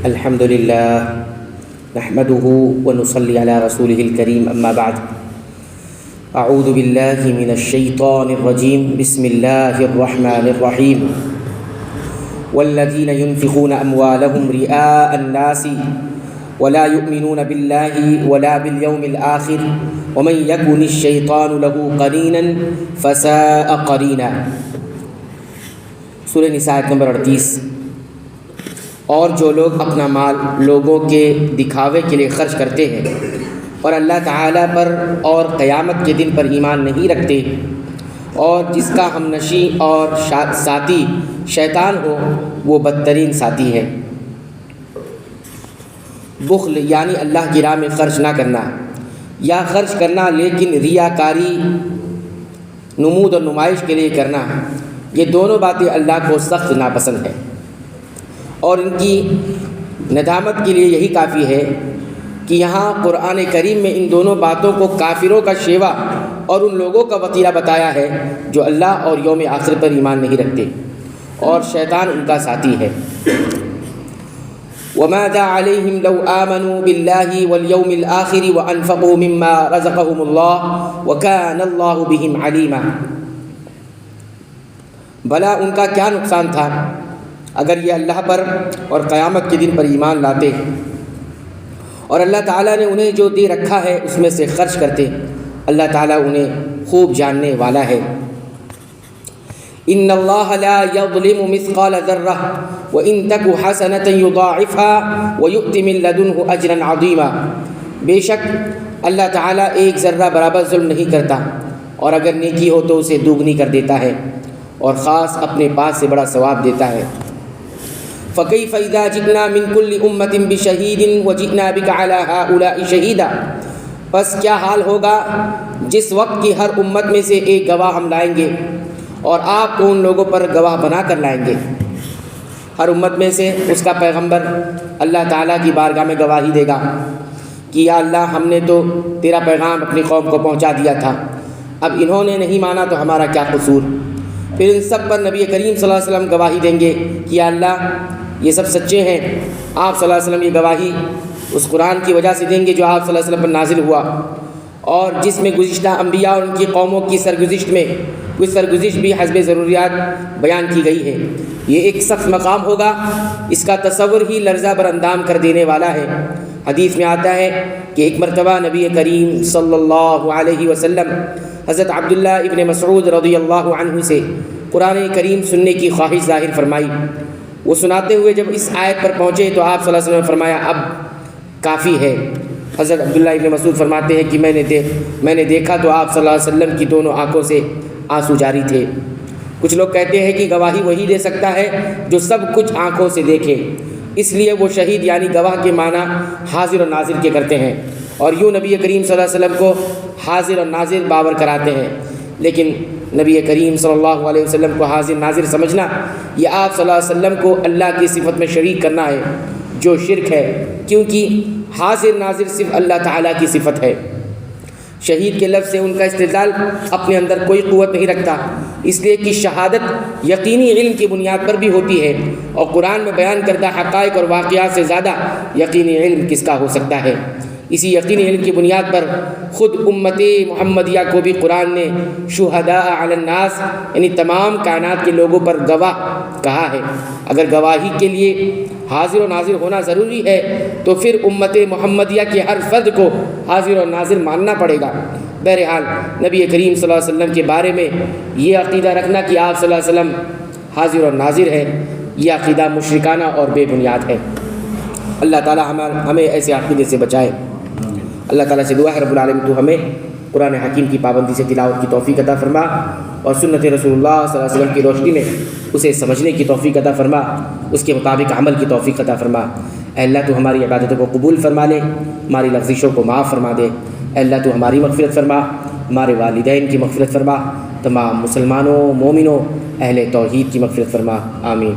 الحمد لله نحمده ونصلي على رسوله الكريم أما بعد أعوذ بالله من الشيطان الرجيم بسم الله الرحمن الرحيم والذين ينفقون أموالهم رئاء الناس ولا يؤمنون بالله ولا باليوم الآخر ومن يكن الشيطان له قرينا فساء قرينا۔ سورہ نساء آیت نمبر 38۔ اور جو لوگ اپنا مال لوگوں کے دکھاوے کے لیے خرچ کرتے ہیں اور اللہ تعالیٰ پر اور قیامت کے دن پر ایمان نہیں رکھتے، اور جس کا ہم نشیں اور ساتھی شیطان ہو، وہ بدترین ساتھی ہے۔ بخل یعنی اللہ کی راہ میں خرچ نہ کرنا، یا خرچ کرنا لیکن ریاکاری، نمود اور نمائش کے لیے کرنا، یہ دونوں باتیں اللہ کو سخت ناپسند ہیں، اور ان کی ندامت کے لیے یہی کافی ہے کہ یہاں قرآن کریم میں ان دونوں باتوں کو کافروں کا شیوا اور ان لوگوں کا وتیرہ بتایا ہے جو اللہ اور یوم آخر پر ایمان نہیں رکھتے، اور شیطان ان کا ساتھی ہے۔ وَمَاذَا عَلَيْهِمْ لَوْ آمَنُوا بِاللَّهِ وَالْيَوْمِ الْآخِرِ وَأَنفَقُوا مِمَّا رَزَقَهُمُ اللَّهُ وَكَانَ اللَّهُ بِهِمْ عَلِيمًا۔ بھلا ان کا کیا نقصان تھا اگر یہ اللہ پر اور قیامت کے دن پر ایمان لاتے اور اللہ تعالیٰ نے انہیں جو دے رکھا ہے اس میں سے خرچ کرتے، اللہ تعالیٰ انہیں خوب جاننے والا ہے۔ ان اللہ لا یظلم مثقال ذرہ وان تک حسنۃ یضاعفها ویؤت من لدنہ اجرا عظیما۔ بے شک اللہ تعالیٰ ایک ذرہ برابر ظلم نہیں کرتا، اور اگر نیکی ہو تو اسے دوگنی کر دیتا ہے، اور خاص اپنے پاس سے بڑا ثواب دیتا ہے۔ فَكَيْفَ إِذَا جِئْنَا مِنْ كُلِّ أُمَّةٍ بِشَهِيدٍ وَجِئْنَا بِكَ عَلَى هَؤُلَاءِ شَهِيدًا۔ پس کیا حال ہوگا جس وقت کی ہر امت میں سے ایک گواہ ہم لائیں گے، اور آپ کو ان لوگوں پر گواہ بنا کر لائیں گے۔ ہر امت میں سے اس کا پیغمبر اللہ تعالیٰ کی بارگاہ میں گواہی دے گا کہ یا اللہ، ہم نے تو تیرا پیغام اپنی قوم کو پہنچا دیا تھا، اب انہوں نے نہیں مانا تو ہمارا کیا قصور۔ پھر ان سب پر نبی کریم صلی اللہ علیہ وسلم گواہی دیں گے کہ یا اللہ، یہ سب سچے ہیں۔ آپ صلی اللہ علیہ وسلم یہ گواہی اس قرآن کی وجہ سے دیں گے جو آپ صلی اللہ علیہ وسلم پر نازل ہوا، اور جس میں گزشتہ انبیاء اور ان کی قوموں کی سرگزشت میں کچھ سرگزشت بھی حسب ضروریات بیان کی گئی ہے۔ یہ ایک سخت مقام ہوگا، اس کا تصور ہی لرزہ بر اندام کر دینے والا ہے۔ حدیث میں آتا ہے کہ ایک مرتبہ نبی کریم صلی اللہ علیہ وسلم حضرت عبداللہ ابن مسعود رضی اللہ عنہ سے قرآن کریم سننے کی خواہش ظاہر فرمائی۔ وہ سناتے ہوئے جب اس آیت پر پہنچے تو آپ صلی اللہ علیہ وسلم نے فرمایا اب کافی ہے۔ حضرت عبداللہ ابن مسعود فرماتے ہیں کہ میں نے دیکھا تو آپ صلی اللہ علیہ وسلم کی دونوں آنکھوں سے آنسو جاری تھے۔ کچھ لوگ کہتے ہیں کہ گواہی وہی دے سکتا ہے جو سب کچھ آنکھوں سے دیکھے، اس لیے وہ شہید یعنی گواہ کے معنی حاضر اور ناظر کے کرتے ہیں، اور یوں نبی کریم صلی اللہ علیہ وسلم کو حاضر اور ناظر باور کراتے ہیں۔ لیکن نبی کریم صلی اللہ علیہ وسلم کو حاضر ناظر سمجھنا یہ آپ صلی اللہ علیہ وسلم کو اللہ کی صفت میں شریک کرنا ہے، جو شرک ہے، کیونکہ حاضر ناظر صرف اللہ تعالیٰ کی صفت ہے۔ شہید کے لفظ سے ان کا استدلال اپنے اندر کوئی قوت نہیں رکھتا، اس لیے کہ شہادت یقینی علم کی بنیاد پر بھی ہوتی ہے، اور قرآن میں بیان کردہ حقائق اور واقعات سے زیادہ یقینی علم کس کا ہو سکتا ہے۔ اسی یقینی علم کی بنیاد پر خود امت محمدیہ کو بھی قرآن نے شہداء علی الناس یعنی تمام کائنات کے لوگوں پر گواہ کہا ہے۔ اگر گواہی کے لیے حاضر و ناظر ہونا ضروری ہے تو پھر امت محمدیہ کے ہر فرد کو حاضر و ناظر ماننا پڑے گا۔ بہرحال نبی کریم صلی اللہ علیہ وسلم کے بارے میں یہ عقیدہ رکھنا کہ آپ صلی اللہ علیہ وسلم حاضر و ناظر ہے، یہ عقیدہ مشرکانہ اور بے بنیاد ہے۔ اللہ تعالی ہمیں ایسے عقیدے سے بچائے۔ اللہ تعالیٰ سے دعا ہے رب العالمین تو ہمیں قرآن حکیم کی پابندی سے تلاوت کی توفیق عطا فرما، اور سنت رسول اللہ صلی اللہ علیہ وسلم کی روشنی میں اسے سمجھنے کی توفیق عطا فرما، اس کے مطابق عمل کی توفیق عطا فرما۔ اے اللہ تو ہماری عبادتوں کو قبول فرما لے، ہماری لغزشوں کو معاف فرما دے۔ اے اللہ تو ہماری مغفرت فرما، ہمارے والدین کی مغفرت فرما، تمام مسلمانوں، مومنوں، اہل توحید کی مغفرت فرما، آمین۔